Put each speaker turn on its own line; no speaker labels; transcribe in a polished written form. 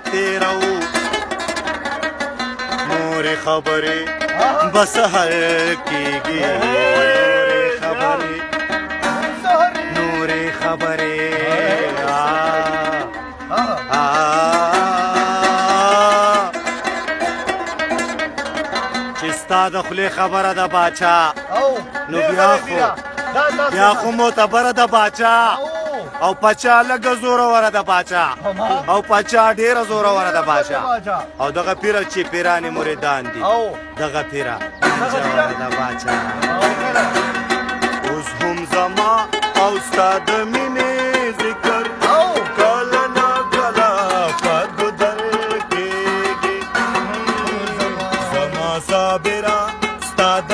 تیرو نورې خبرې بس هر کېږي نورې خبرې چې ستا د خولې خبره د باچا نو بیا خو معتبره د باچا او پچا لږه زوروره د باچا او پچا ډېره زوروره د باچا او دغه پیره چې پیرانې مریدان دي دغه پیره جواره د باچا اوس هم زما او ستا د مینې ذکر کله نه کله په ګودر کېږي زما صابره ستا د